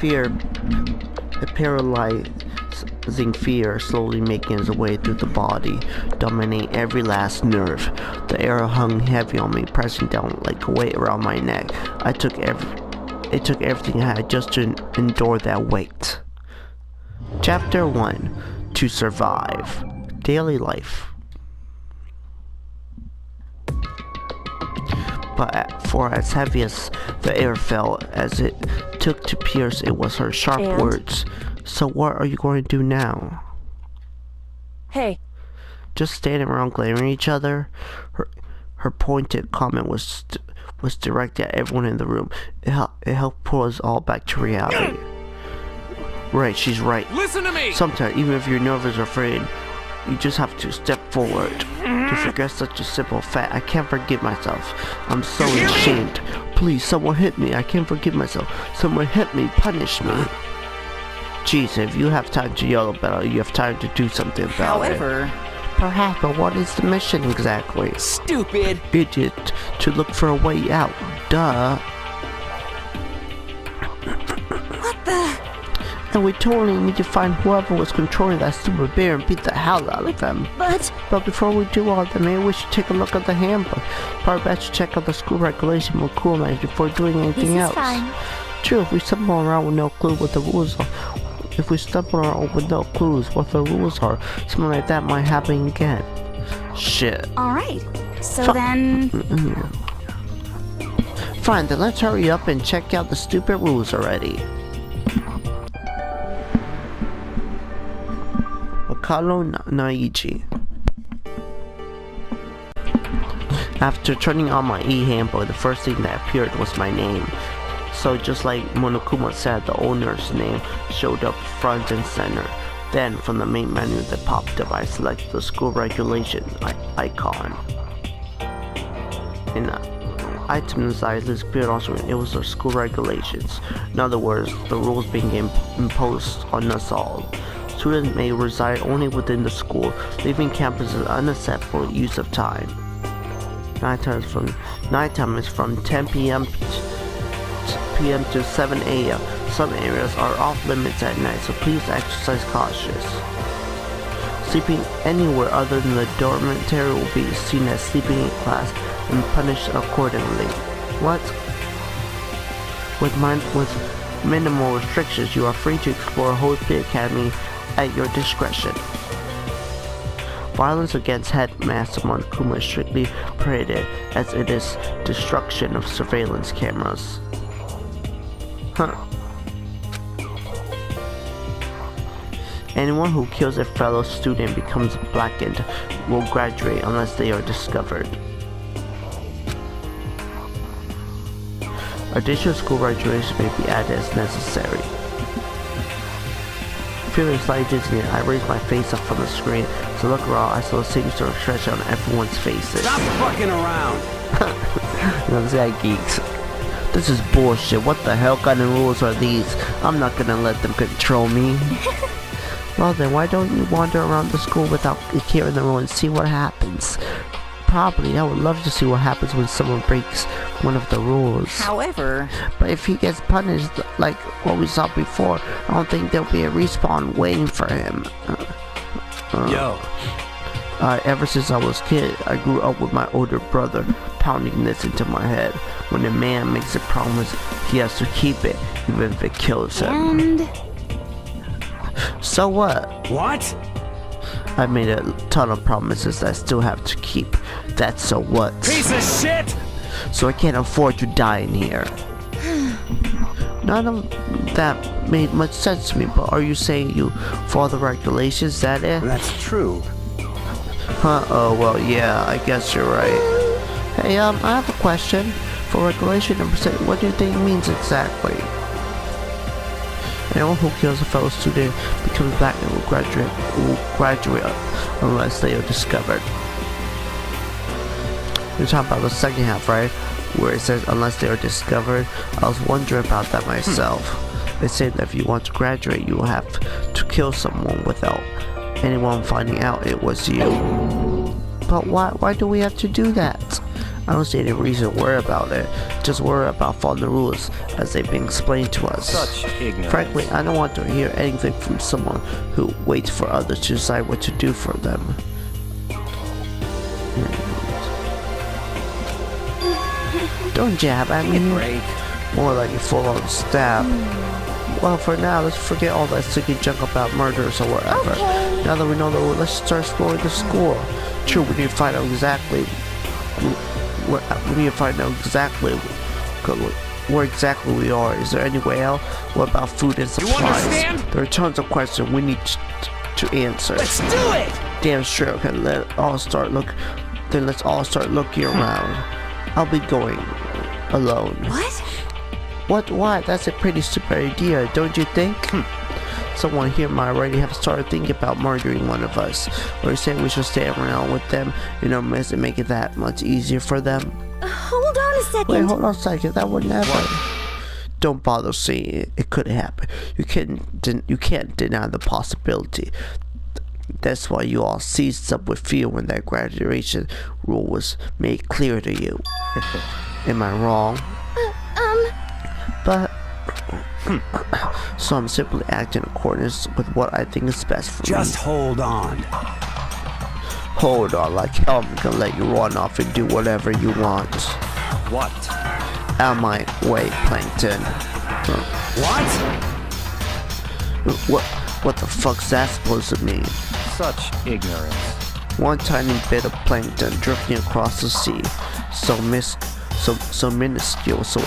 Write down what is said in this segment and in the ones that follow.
A paralyzing fear slowly making its way through the body, dominating every last nerve. The air hung heavy on me, pressing down like a weight around my neck. It took everything I had just to endure that weight. Chapter 1. To survive. Daily life. But for as heavy as the air felt as it took to pierce, it was her sharp words. So what are you going to do now? Hey. Just standing around glaring at each other. Her pointed comment was directed at everyone in the room. It helped pull us all back to reality. Right, she's right. Listen to me! Sometimes, even if you're nervous or afraid, you just have to step forward. To forget such a simple fact, I can't forgive myself. I'm so ashamed. Please, someone hit me. I can't forgive myself. Someone hit me. Punish me. Jeez, if you have time to yell about it, you have time to do something about it. However... Perhaps, but what is the mission exactly? Stupid! Idiot. To look for a way out. Duh. What the? And we totally need to find whoever was controlling that stupid bear and beat the hell out of him. But before we do all that, maybe we should take a look at the handbook. Probably best to check out the school regulation with cool minds before doing anything else. Fine. True, if we stumble around with no clue what the rules are. If we stumble around with no clues what the rules are, something like that might happen again. Shit. Alright, so then... Fine, then let's hurry up and check out the stupid rules already. Wakalo Naiji. After turning on my e-handbook, the first thing that appeared was my name. So just like Monokuma said, the owner's name showed up front and center. Then from the main menu that popped up, I selected the school regulation icon. And items I appeared also, it was the school regulations. In other words, the rules being imposed on us all. Students may reside only within the school. Leaving campus is unacceptable use of time. Nighttime is from 10 p.m. to 7 a.m. Some areas are off limits at night, so please exercise cautious. Sleeping anywhere other than the dormitory will be seen as sleeping in class and punished accordingly. What? With minimal restrictions, you are free to explore Hope Academy at your discretion. Violence against Headmaster Monokuma is strictly prohibited, as it is destruction of surveillance cameras. Huh. Anyone who kills a fellow student becomes blackened, will graduate unless they are discovered. Additional school regulations may be added as necessary. Feeling slightly dizzy, I raised my face up from the screen. To look around, I saw the same sort of stretch on everyone's faces. Stop fucking around! Those guy geeks. This is bullshit. What the hell kind of rules are these? I'm not gonna let them control me. Well then, why don't you wander around the school without hearing the rule and see what happens? Probably, I would love to see what happens when someone breaks one of the rules. However... But if he gets punished like what we saw before, I don't think there'll be a respawn waiting for him. Yo. Ever since I was a kid, I grew up with my older brother pounding this into my head. When a man makes a promise, he has to keep it, even if it kills him. And... So what? What? I made a ton of promises that I still have to keep. That's so what? Piece of shit! So I can't afford to die in here. None of that made much sense to me, but are you saying you follow the regulations, is that it? That's true. Huh, oh, well, yeah, I guess you're right. Hey, I have a question. For regulation number 6, what do you think it means exactly? Anyone who kills a fellow student becomes black and will graduate unless they are discovered. You're talking about the second half, right? Where it says unless they are discovered. I was wondering about that myself. They say that if you want to graduate, you will have to kill someone without anyone finding out it was you. But why do we have to do that? I don't see any reason to worry about it. Just worry about following the rules as they've been explained to us. Such ignorance. Frankly, I don't want to hear anything from someone who waits for others to decide what to do for them. Don't jab at me. Break. More like a full-on stab. Well, for now, let's forget all that sticky junk about murders or whatever. Okay. Now that we know the rules, let's start exploring the school. True, we need to find out exactly where exactly we are. Is there any way out? What about food and supplies? You understand? There are tons of questions we need to answer. Let's do it! Damn sure. Okay, let's all start looking around. I'll be going alone. What? What? Why? That's a pretty stupid idea, don't you think? Someone here might already have started thinking about murdering one of us. Or saying we should stay around with them, does it make it that much easier for them? Hold on a second. Wait, hold on a second. That would never. Don't bother saying it. It could happen. You can't deny the possibility. That's why you all seized up with fear when that graduation rule was made clear to you. Am I wrong? But so I'm simply acting in accordance with what I think is best for me. Just hold on. Hold on, like hell I'm gonna let you run off and do whatever you want. What? Out of my way, Plankton. What the fuck's that supposed to mean? Such ignorance. One tiny bit of plankton drifting across the sea, so minuscule, so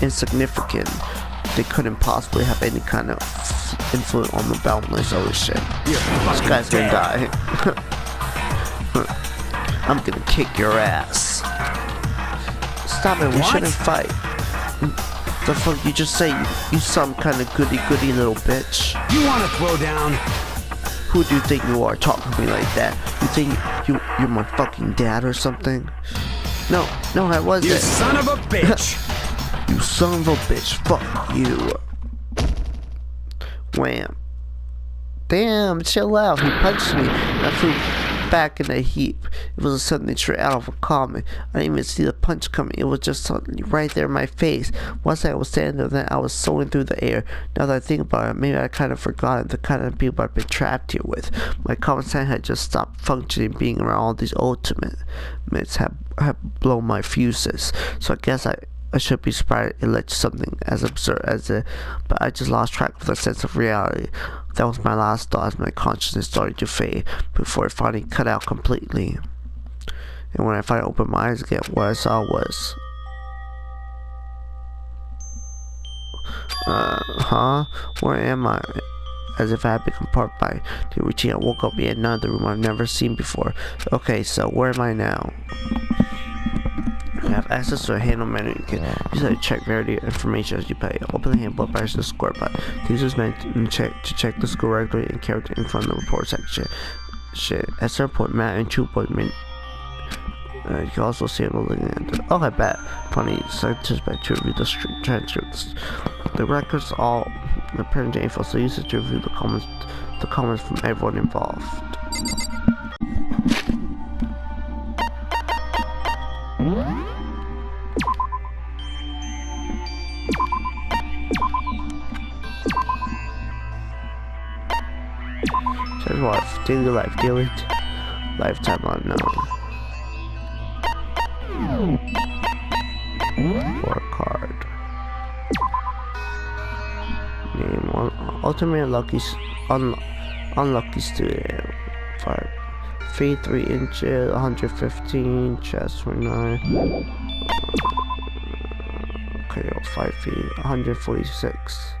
insignificant, they couldn't possibly have any kind of influence on the boundless ocean. This guy's gonna die. I'm gonna kick your ass. Stop it, we shouldn't fight. The fuck you just say? You some kind of goody little bitch. You wanna throw down? Who do you think you are talking to me like that? You think you're my fucking dad or something? No, I wasn't. You son of a bitch! You son of a bitch, fuck you. Wham. Damn, chill out. He punched me and I flew back in a heap. It was something straight out of a comic. I didn't even see the punch coming. It was just suddenly right there in my face. Once I was standing there, then I was soaring through the air. Now that I think about it, maybe I kind of forgot the kind of people I've been trapped here with. My common sense had just stopped functioning. Being around all these ultimates have blown my fuses. So I guess I should be surprised it led to something as absurd as it, but I just lost track of the sense of reality. That was my last thought as my consciousness started to fade before it finally cut out completely. And when I finally opened my eyes again, what I saw was... Where am I? As if I had become part by the routine, I woke up in another room I've never seen before. Okay, so where am I now? You have access to a handle menu. You can use it to check various information as you pay. Open the handle, press the square button. Use this menu to check the school directory and character in front of the report section. At certain point, Matt and 2.min. You can also see it looking at the... Oh, I bet. Funny, scientists back to review the transcripts. The records all the parent info, so use it to review the comments from everyone involved. Says what? Daily life, daily lifetime unknown. Work hard. Name ultimate unlucky student. 5 feet 3 inches, 115, chest 29. Okay, 5 feet, 146.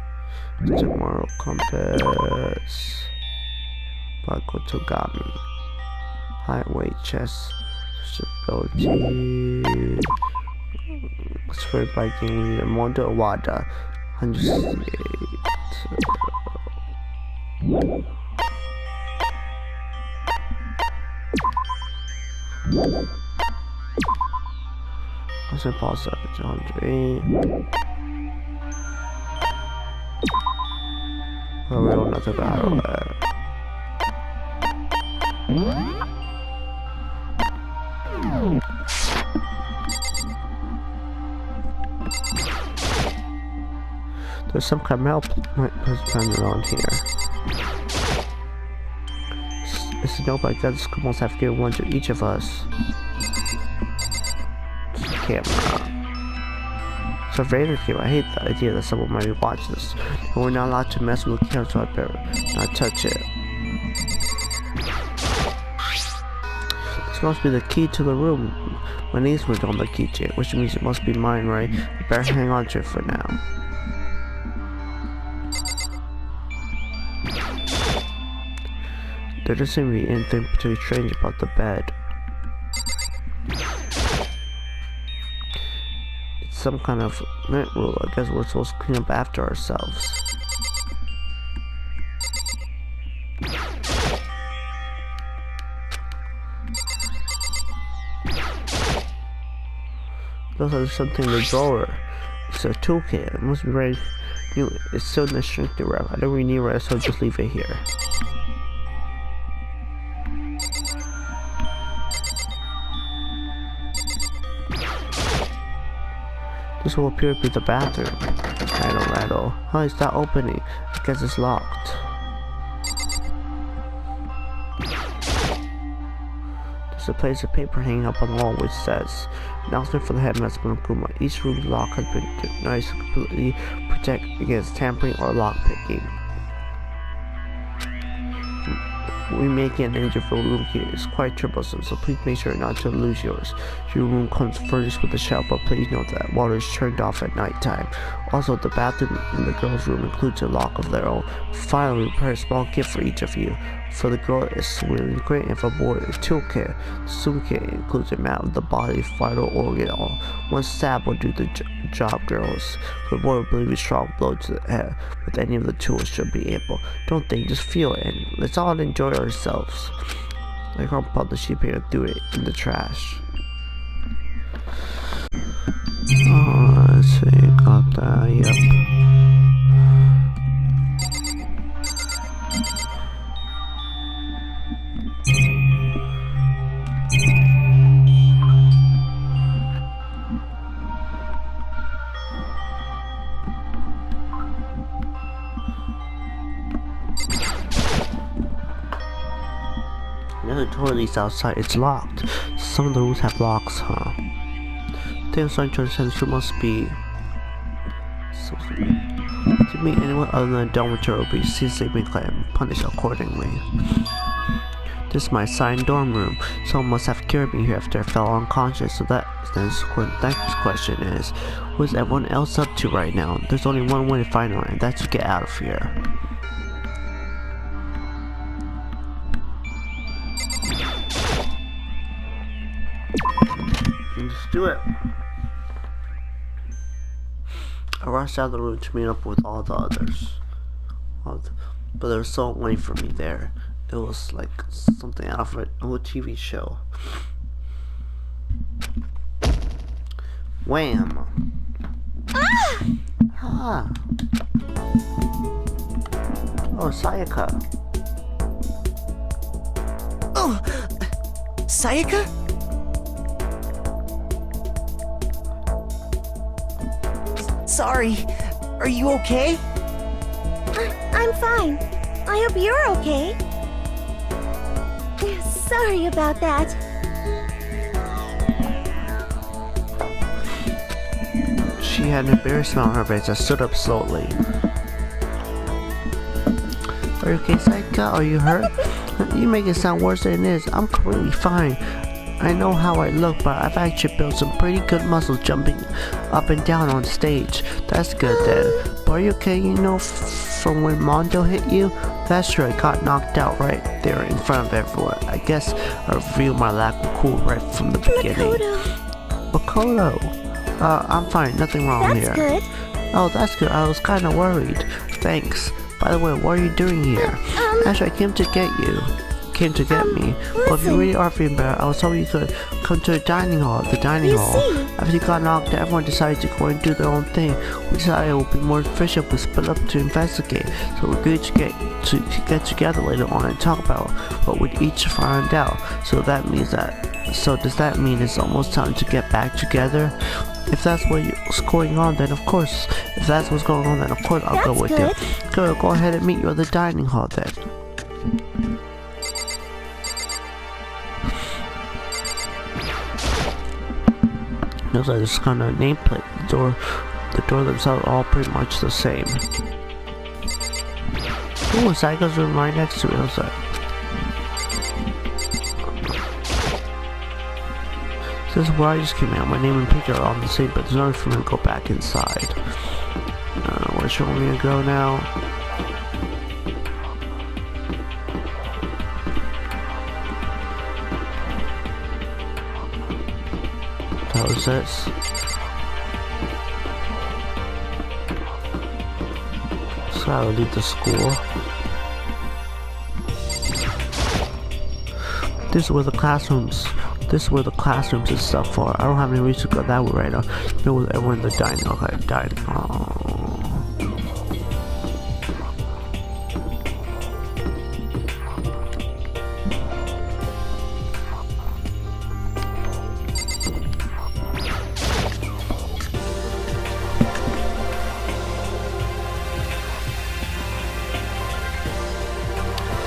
Tomorrow compass. Bago Togami. Height, weight, chest, stability. Spread biking leader, Mondo Wada. 168. What's it pause up? 108. Oh, we don't know the battle. There's some kind of malfunction around here. It's a note, but I guess school must have given one to each of us. Camera. Surveillance camera. I hate the idea that someone might be watching this. And we're not allowed to mess with the camera, so I better not touch it. This must be the key to the room. My name's written on the keychain, which means it must be mine, right? I better hang on to it for now. There doesn't seem to be anything particularly strange about the bed. It's some kind of mint rule. I guess we're supposed to clean up after ourselves. Looks like there's something in the drawer. It's a toolkit. It must be very new. It's still in the shrink to wrap. I don't really need it, so I'll just leave it here. This will appear to be the bathroom. Rattle, rattle. Oh, it's not opening. I guess it's locked. There's a piece of paper hanging up on the wall which says, "Announcement for the headmaster of Kuma. Each room's lock has been nice to completely protect against tampering or lockpicking. We make an engine for room key. It's quite troublesome, so please make sure not to lose yours. Your room comes furnished with a shower, but please note that water is turned off at night time. Also, the bathroom in the girls' room includes a lock of their own. Finally, we prepare a small gift for each of you. For the girl, it's swimming great, and for the boy, a toolkit. The toolkit includes a map of the body's vital organ. One stab will do the job, girls. For the boy, we believe a strong blow to the head with any of the tools should be able. Don't think, just feel it, and let's all enjoy ourselves." My grandpa the sheep here threw it in the trash. Oh, let's see, got that, yep. Another door leads outside. It's locked. Some of the rooms have locks, huh? Things like to understand this room must be to meet anyone other than a dormitory will be seriously and punished accordingly. This is my assigned dorm room. Someone must have cured me here after I fell unconscious. So the next question is, what is everyone else up to right now? There's only one way to find out, and that's to get out of here. Let's do it. I rushed out of the room to meet up with all the others. But there was someone waiting for me there. It was like something out of an old TV show. Wham! Ah! Oh, Sayaka. Oh! Sayaka? Sorry. Are you okay? I'm fine. I hope you're okay. Sorry about that. She had an embarrassed smile on her face. I stood up slowly. Are you okay, Sayaka? Are you hurt? You make it sound worse than it is. I'm completely fine. I know how I look, but I've actually built some pretty good muscles jumping up and down on stage. That's good then. But are you okay? You know from when Mondo hit you? That's true, I got knocked out right there in front of everyone. I guess I revealed my lack of cool right from the beginning. Makoto! I'm fine, nothing wrong here. That's good. Oh, that's good. I was kind of worried. Thanks. By the way, what are you doing here? Actually, I came to get you. Came to get me. Well, if you really are feeling better, I was hoping you could come to the dining hall. After you got knocked out, everyone decided to go and do their own thing. We decided it would be more efficient if we split up to investigate. So we agreed to get together later on and talk about what we'd each find out. So that means that So does that mean it's almost time to get back together? If that's what's going on, then of course. If that's what's going on, then of course I'll go with you. Go ahead and meet you at the dining hall then. Looks like this kind of nameplate. The door themselves are all pretty much the same. Ooh, Psycho's room right next to it. What's that? This is where I just came out. My name and picture are on the same, but there's no way for me to go back inside. Where's you want me to go now? What was this? So I will leave the school. This is where the classrooms. This is where the classrooms and stuff are. I don't have any reason to go that way right now. No, with everyone in the dining. Okay, dining.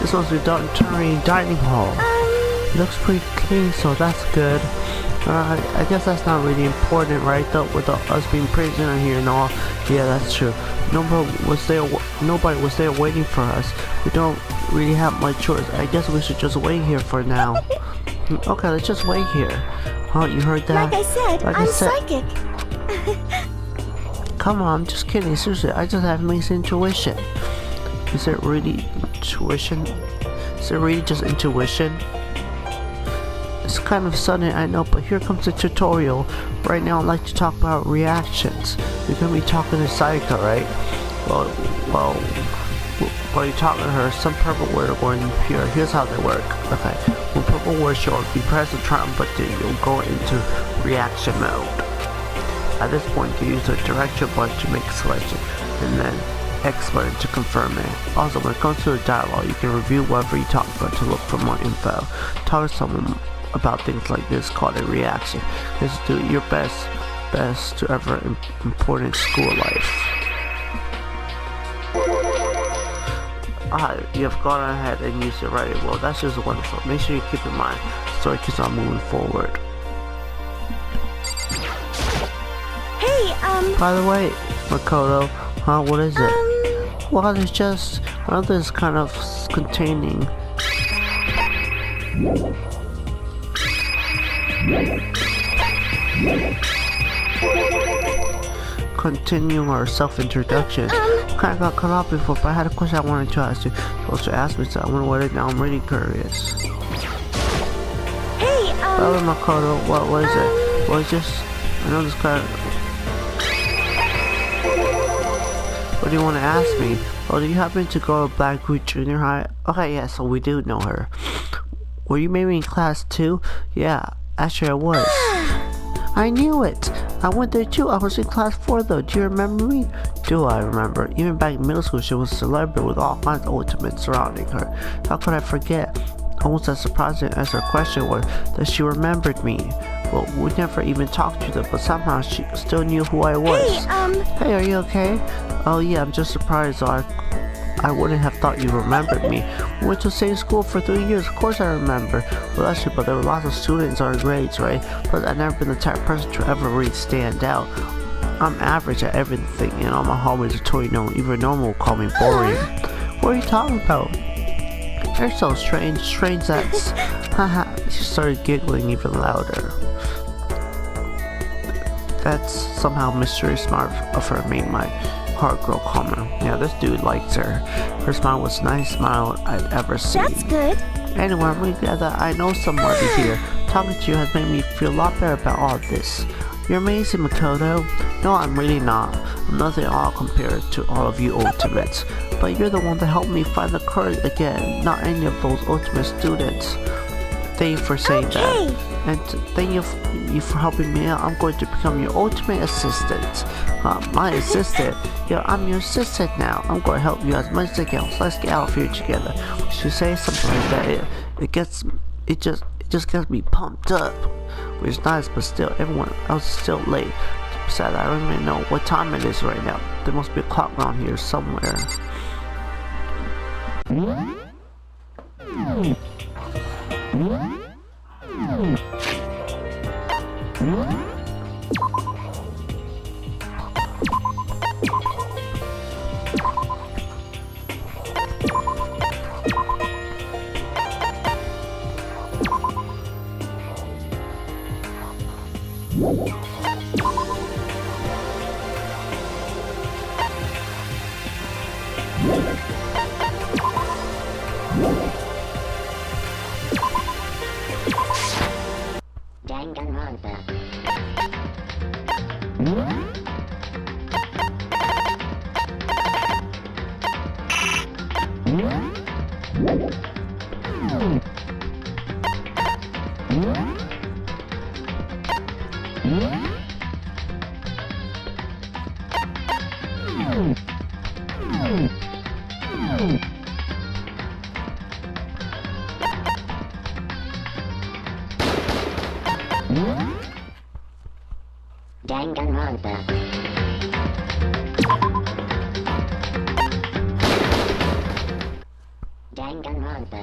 This was the dining hall. Looks pretty clean, so that's good. I guess that's not really important, right? Though, with us being prisoner here and all. Yeah, that's true. Nobody was there waiting for us. We don't really have much choice. I guess we should just wait here for now. Okay, let's just wait here. Huh? You heard that? Like I said, I'm psychic. Come on, I'm just kidding. Seriously, I just have nice intuition. Is it really intuition? Is it really just intuition? It's kind of sudden, I know, but here comes the tutorial. Right now, I'd like to talk about reactions. You're gonna be talking to Sayaka, right? Well, while you're talking to her, some purple word are going to appear. Here's how they work. Okay, when purple words show up, you press the triangle button, you'll go into reaction mode. At this point, you use the direction button to make a selection, and then X button to confirm it. Also, when it comes to the dialogue, you can review whatever you talk about to look for more info. Talk to someone about things like this called a reaction. Just do your best to ever important school life. You have gone ahead and used it right. Well, that's just wonderful. Make sure you keep in mind the story keeps on moving forward. Hey, by the way, Makoto, what is it? Well, it's just another is kind of containing. Continue our self-introduction. Kind of got cut off before, but I had a question I wanted to ask you. Supposed to ask me, so I wonder what it now. I'm really curious. Hey, Hello, Makoto. What is it? Well, it's just I know this guy. What do you want to ask me? Oh, do you happen to go to Blackwood Junior High? Okay, yeah, so we do know her. Were you maybe in class 2? Yeah, actually I was. I knew it. I went there too. I was in class 4 though. Do you remember me? Do I remember? Even back in middle school, she was a celebrity with all kinds of ultimates surrounding her. How could I forget? Almost as surprising as her question was that she remembered me. Well, we never even talked to them, but somehow she still knew who I was. Hey, are you okay? Oh yeah, I'm just surprised. I wouldn't have thought you remembered me. We went to the same school for 3 years. Of course I remember. Well, that's true, but there were lots of students on grades, right? But I've never been the type of person to ever really stand out. I'm average at everything, and all my homies are totally known. Even normal will call me boring. What are you talking about? You're so strange. Strange that's... Haha. She started giggling even louder. That's somehow mystery smart of her made my heart grow calmer. Yeah, this dude likes her. Her smile was the nicest smile I'd ever seen. That's good. Anyway, I'm really glad that I know somebody here. Talking to you has made me feel a lot better about all of this. You're amazing, Makoto. No, I'm really not. I'm nothing at all compared to all of you ultimates. But you're the one that helped me find the courage again, not any of those ultimate students. Thank you for saying that. And thank you for helping me out. I'm going to become your ultimate assistant. My assistant? Yeah, I'm your assistant now. I'm going to help you as much as I can. So let's get out of here together. We should say something like that. It just just gets me pumped up. Which is nice, but still, everyone else is still late. Besides, I don't even know what time it is right now. There must be a clock around here somewhere. Danganronpa. Danganronpa. Danganronpa.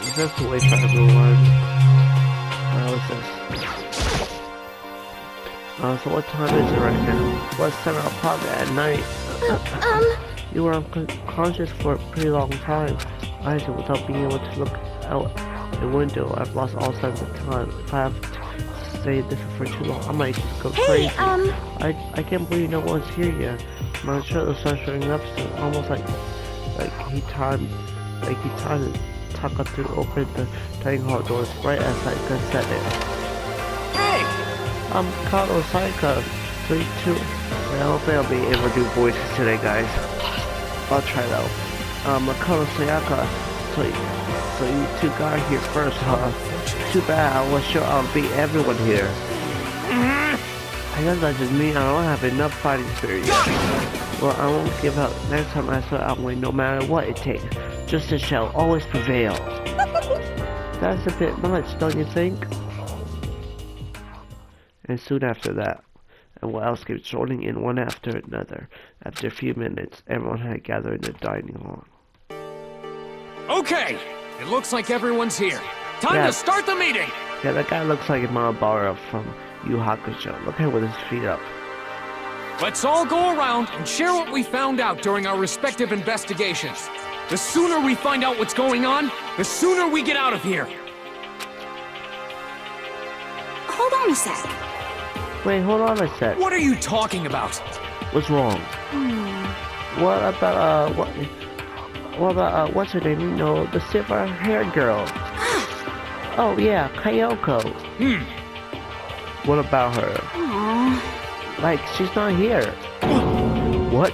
Is this the way for everyone? What's this? So what time is it right now? What's 7 o'clock at night? You were unconscious for a pretty long time. I said without being able to look out the window. I've lost all sense of time. If I have to stay this for too long, I might just go crazy. I can't believe no one's here yet. My shirt will start showing up soon, almost like he timed Taka to open the dining hall doors right as Saika said it. Hey! I'm Kato Saika. 3, 2. I don't think I'll be able to do voices today, guys. I'll try though. Kato Sayaka. So you two got here first, huh? Too bad. I was sure I'll beat everyone here. I guess that just means I don't have enough fighting spirit yet. Well, I won't give up. Next time I swear I'll win no matter what it takes. Justice shall always prevail. That's a bit much, don't you think? And soon after that, everyone else kept joining in one after another. After a few minutes, everyone had gathered in the dining hall. Okay! It looks like everyone's here. Time to start the meeting! Yeah, that guy looks like Mabara from Yu Hakusho. Look at him with his feet up. Let's all go around and share what we found out during our respective investigations. The sooner we find out what's going on, the sooner we get out of here. Hold on a sec. Wait, hold on a sec. What are you talking about? What's wrong? What about, what's her name? You know, the silver-haired girl. Oh, yeah, Kyoko. What about her? Aww. Like, she's not here. What?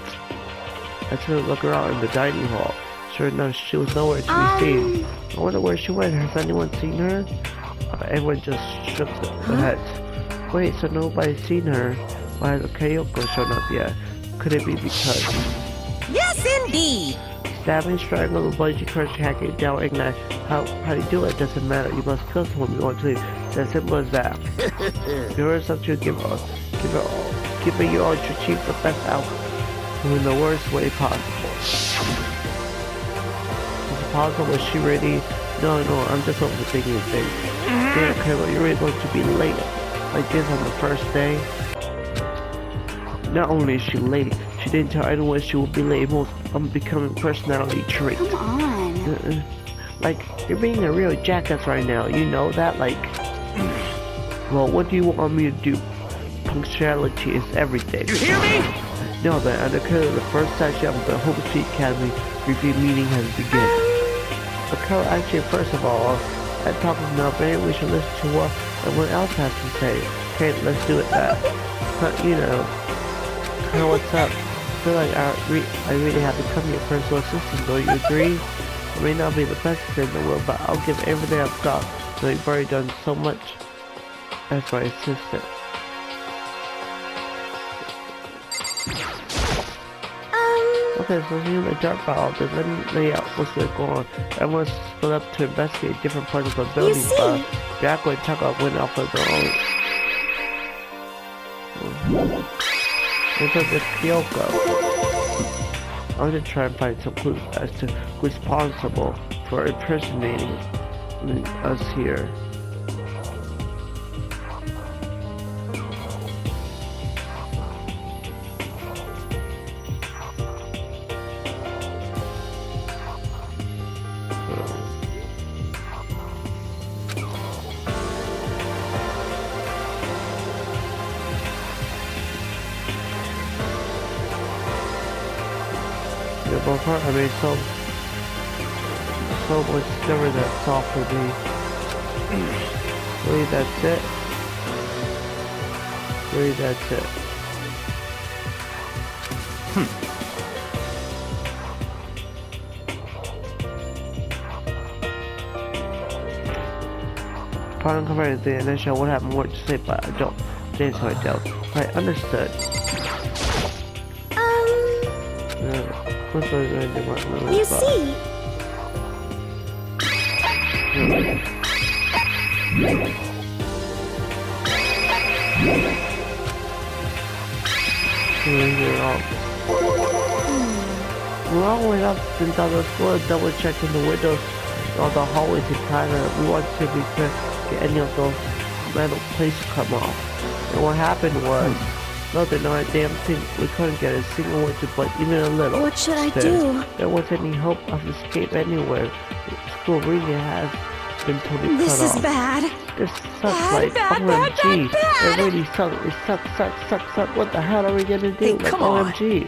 I took a look around in the dining hall. Sure enough, she was nowhere to be seen. I wonder where she went. Has anyone seen her? Everyone just shook their heads. Wait, so nobody's seen her? Why hasn't Kyoko shown up yet? Could it be because... Yes, indeed. Stabbing, strangle, bungee, crush, hacking, down, ignite. How do you do it? Doesn't matter. You must kill someone you want to. It's as simple as that. Give her something to give it all. Give it your all to achieve the best outcome in the worst way possible. Is it possible? Was she ready? No, I'm just overthinking things. Damn, Kayla, you're really going to be late like this on the first day? Not only is she late, she didn't tell anyone she would be late. Most unbecoming personality trait. Come on. Like, you're being a real jackass right now. You know that? Like, Well, what do you want me to do? Punctuality is everything. You hear me? No, man, under the first session of the Home Street Academy review meeting has begun. Okay, actually, first of all, I'm talking about maybe we should listen to what everyone else has to say. Okay, let's do it that. You know, what's up? I feel like I really have become your personal assistant, don't you agree? I may not be the best in the world, but I'll give everything I've got. So you've already done so much as my assistant. Okay, so here's the dark about all this. Let me lay out what's going on. Everyone's split up to investigate different parts of the building. Jack and Tucker went off of their own. It's a Kyoko. I'm gonna try and find some clues as to who's responsible for impersonating us here. I mean, so much discovery that's all for me. Really, that's it. Really, that's it. Final comparing the initial what happened more to say, but I don't think so. I understood. You see? Long way up since I was going double checking the windows on the hallways in China. We wanted to be sure get any of those metal plates come off. And what happened was nothing, not a damn thing. We couldn't get a single one to budge even a little. What should I do? There wasn't any hope of escape anywhere. The school really has been totally cut off. This is bad. This sucks like OMG. It really sucks. It sucks. What the hell are we gonna do? Hey, like come on. OMG.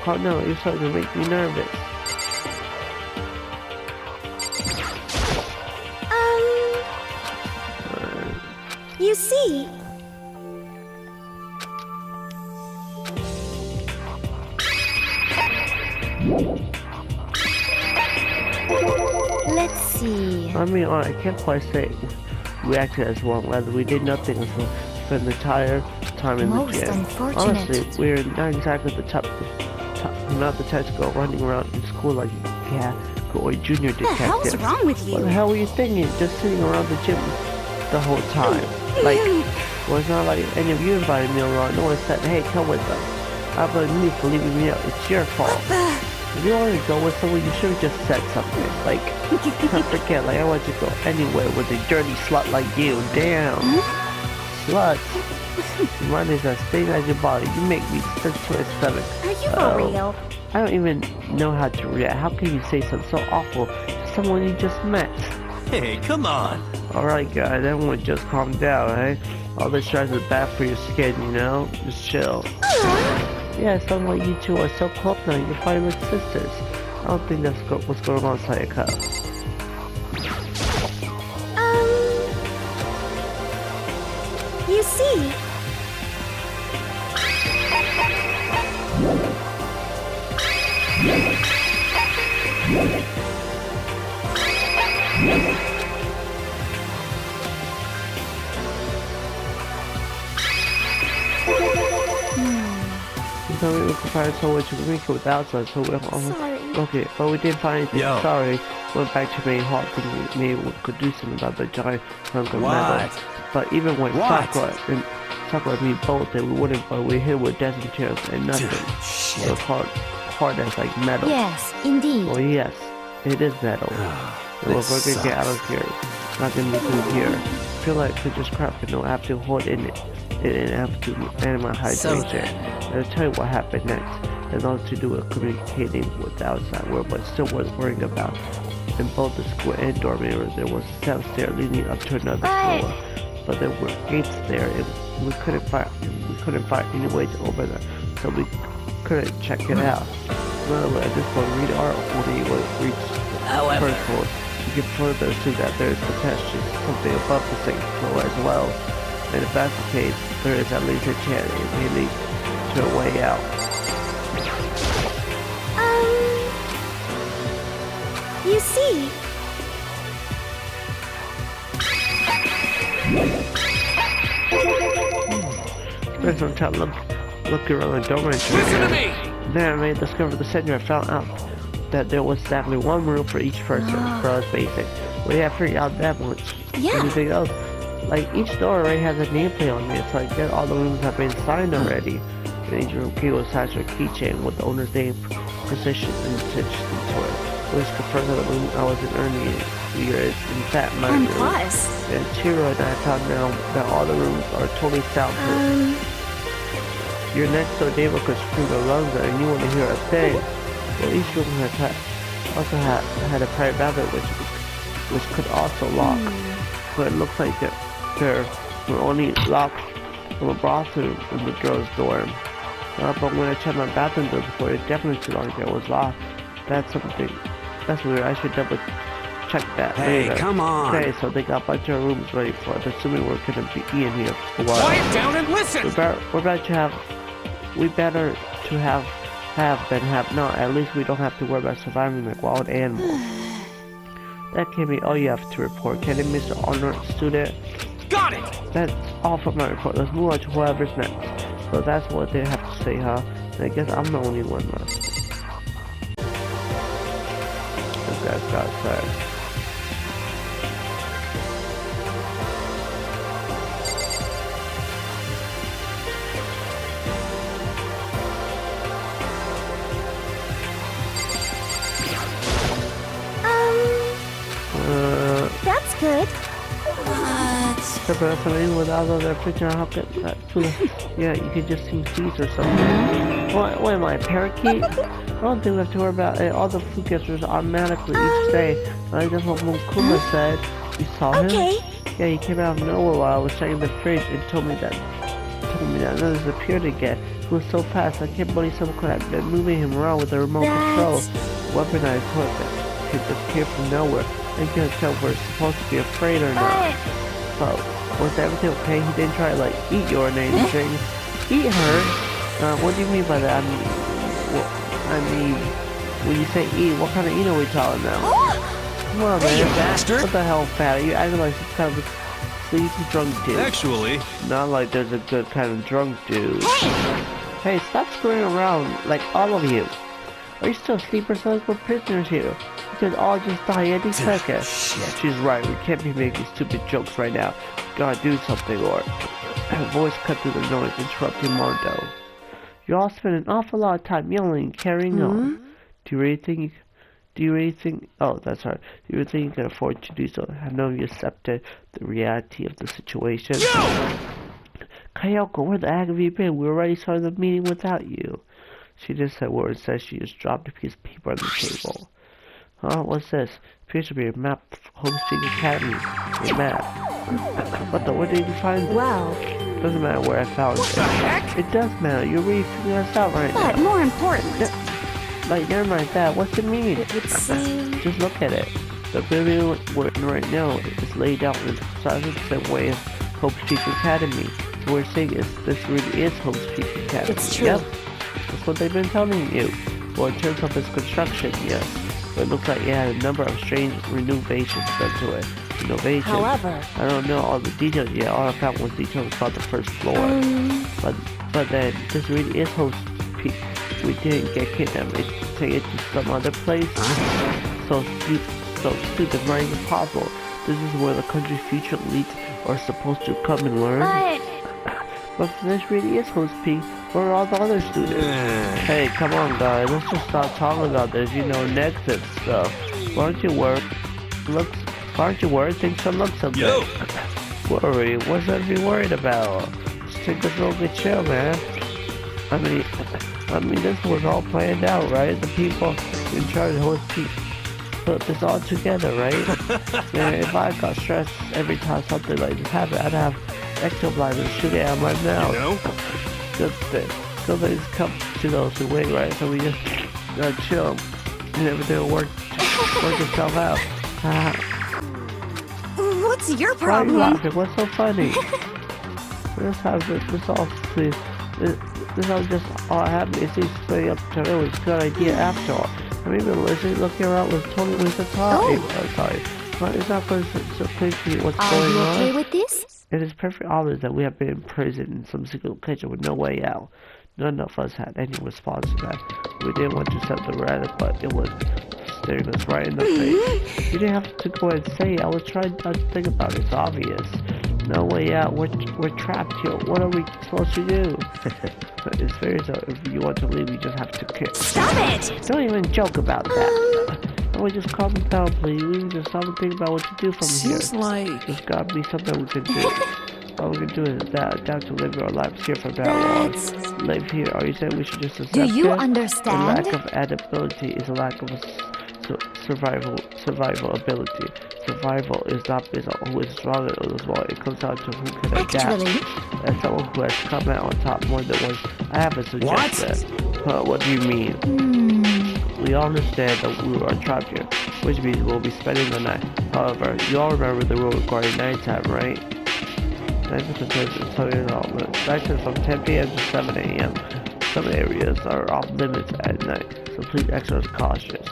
Calm down. You're starting to make me nervous. You see? Let's see. I mean, I can't quite say we acted as one, whether we did nothing for the entire time in Most the gym. unfortunate. Honestly, we're not exactly the not the type to go running around in school like or a junior detective. What the hell's wrong with you? What the hell were you thinking? Just sitting around the gym the whole time. Like, well, it's not like any of you invited me around. No one said, hey, come with us. How about me for leaving me out? It's your fault. If you wanted to go with someone, you should have just said something. Like, don't forget, like, I want to go anywhere with a dirty slut like you. Damn. Slut. Your mind is as thin as your body. You make me sick to my stomach. Are you for real? I don't even know how to react. How can you say something so awful to someone you just met? Hey, come on. Alright guys, everyone just calm down, eh? All this stress is bad for your skin, you know? Just chill. Yeah, it sounds like you two are so close now. You're fighting like sisters. I don't think that's what's going on, Sayaka. You see? So we could find someone to communicate without us, so we're Sorry. okay, but we didn't find anything. Yo. Sorry. Went back to main hall thinking maybe we could do something about the giant hunk of metal. What? But even when What? Sakura and me both said we wouldn't, but we hit with death materials and nothing. Shit. So hard as like metal. Yes, indeed. Oh yes, it is metal. And we're This gonna get out of sucks. here. Not gonna be through here. Feel like we just crap and no have to hold in it. And have to animal hydration. I'll tell you what happened next. It has nothing to do with communicating with the outside world, but still worth worrying about. In both the school and dorm areas, there was a steps there leading up to another But floor. but there were gates there, and we couldn't find any way to open them, so we couldn't check it out. Well, at this point, read our when we reach the first floor. You can further assume that there is potentially something above the second floor as well. And if that's the case, there is at least a chance it may lead to a way out. You see, There's some time look around the doorway. Listen to me! Then I discovered the center and found out that there was exactly one room for each person. For us basic. We have figured out that much. Yeah. Anything else? Like each door already has a nameplate on it, so I guess all the rooms have been signed already. And each room key was attached to a keychain with the owner's name, position, and stitched into it. Which confirms that the room I was in earlier is in fact my and room. plus, And Chiro and I found now that all the rooms are totally soundproof. Your next door neighbor could scream their lungs out and you want to hear us say. Well, each room also had a private bathroom which could also lock. But it looks like there were only locks from a bathroom in the girl's dorm. But when I checked my bathroom door before, it definitely too long it was locked. That's weird. I should double check that later. Hey, come on. Okay, so they got a bunch of rooms ready for us, assuming we're gonna be in here for a while. Quiet down and listen! We better to have than have not. At least we don't have to worry about surviving like wild animals. That can be all you have to report. Can it, Mr. Honor Student? Got it! That's all for my report. Let's move on to whoever's next. So that's what they have to say, huh? And I guess I'm the only one left. That's outside. that's good. Without other picture, how could that? Yeah, you could just see seeds or something. What am I, a parakeet? I don't think we have to worry about it. All the food gestures automatically each day. I just what Mokuma said. You saw him? Okay. Yeah, he came out of nowhere while I was checking the fridge and told me that then disappeared again. He was so fast, I can't believe someone could have been moving him around with a remote control. Weaponized equipment. He disappeared from nowhere. I can't tell if we're supposed to be afraid or not. So, was everything okay? He didn't try to like eat you or anything. Eat her? What do you mean by that? I mean, when you say eat, what kind of eat are we talking now? Come on, man. You bastard! What the hell, fat? You acting like some kind of sleepy drunk dude. Actually, Not like there's a good kind of drunk dude. Hey, stop screwing around, like all of you. Are you still asleep or something? We're prisoners here. We could all just die any second. Yeah, she's right. We can't be making stupid jokes right now. We gotta do something or... Her voice cut through the noise, interrupting Mondo. You all spend an awful lot of time yelling and carrying on. Do you really think... Oh, that's hard. Do you really think you can afford to do so? Have none of you accepted the reality of the situation? Kayoko, where the heck have you been? We already started the meeting without you. She just said words, said she just dropped a piece of paper on the table. Huh? What's this? Appears to be a map of Home Street Academy. A map. What the? Where did you find it? Well, Doesn't matter where I found What the heck? it. It does matter. You're really figuring us out right but now. more important, Like, never mind that. What's it mean? it would seem... Just look at it. The building we're in right now is laid out in a precisely way of Home Street Academy. So we're saying is this really is Home Street Academy. It's true. Yep. That's what they've been telling you. Well, in terms of its construction, yes. But it looks like it had a number of strange renovations done to it. Innovations. However... I don't know all the details yet. All I found was details about the first floor. But then, this really is Home Street. We didn't get kidnapped. They take it to some other place. So stupid, not even possible. This is where the country's future elites are supposed to come and learn. But if this really is Host P, where are all the other students? Hey, come on guys, let's just stop talking about this, next and stuff. Why aren't you worried? Things don't look so good. Worry? What's there to be worried about? Just take this real good chill, man. I mean, this was all planned out, right? The people in charge of Host P put this all together, right? If I got stressed every time something like this happened, I'd have ectoplasm shooting out my mouth. You know? Good things come to those who wait, right? So we just chill and everything will work itself out. What's your Why are you problem? laughing? What's so funny? This all just all happened. It seems pretty up to me. It was a good idea after all. I mean, listening, looking around was totally waste of time. Oh. Sorry. But it's not going so clear to me what's Are going you on. okay with this? It is perfectly obvious that we have been in prison in some secret location with no way out. None of us had any response to that. We didn't want to set the radical, but it was staring us right in the face. You didn't have to go and say it. I was trying to think about it. It's obvious. No way out. We're trapped here. What are we supposed to do? It's very so. If you want to leave, you just have to kill. Stop it! Don't even joke about that. And we just calm down, please. We can just stop and think about what to do from here. Seems like... There's gotta be something we can do. All we can do is adapt to live our lives here from now on. Live here. Are you saying we should just accept it? Do you The understand? lack of adaptability is a lack of survival ability. Survival is not based on who is stronger or small. It comes down to who can adapt. Actually, As someone who has come out on top more than once, I have a suggestion. What do you mean? We all understand that we are trapped here, which means we'll be spending the night. However, you all remember the rule regarding nighttime, right? Nighttime is from 10 p.m. to 7 a.m. Some areas are off limits at night, so please exercise cautious.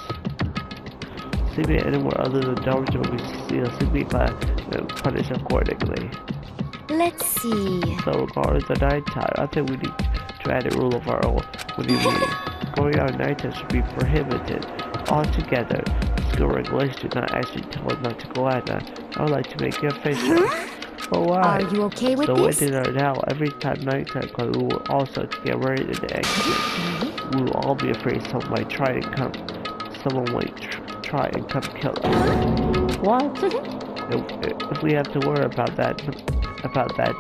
Sleeping anywhere other than dormitory will be sleeping class and punished accordingly. let's see. So regarding the nighttime, I think we need to add a rule of our own. What do you mean? Going out at nighttime should be prohibited altogether. School regulations do not actually tell us not to go at night. I would like to make you a face. But why? Are you okay with The way this? things are now, every time nighttime comes, we will all start to get worried and anxious. We will all be afraid someone might try and come kill us. What? If we have to worry about that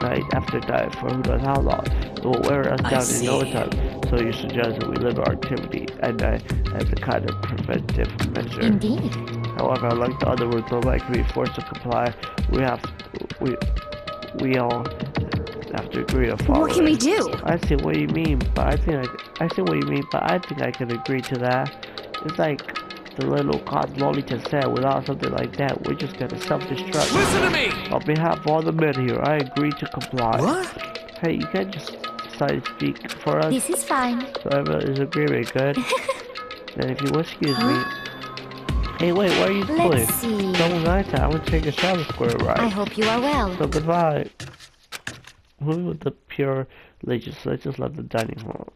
night after night for who knows how long, it will wear us down in no time. So you suggest that we limit our activity at night as a kind of preventive measure. Indeed. However, like the other rules, nobody can be forced to comply. We all have to agree to follow. What can we do? I see what you mean, but I think I can agree to that. It's like the little cop Lolita said, without something like that, we're just gonna self-destruct. Listen to me! On behalf of all the men here, I agree to comply. What? Hey, you can't just decide to speak for us. This is fine. So everyone is agreement, good? Then if you will excuse me. Hey, wait, where are you going? Let's see. It's almost nighttime. I want to take a shower square ride. I hope you are well. So goodbye. Moving with the pure legends, let's just left the dining hall.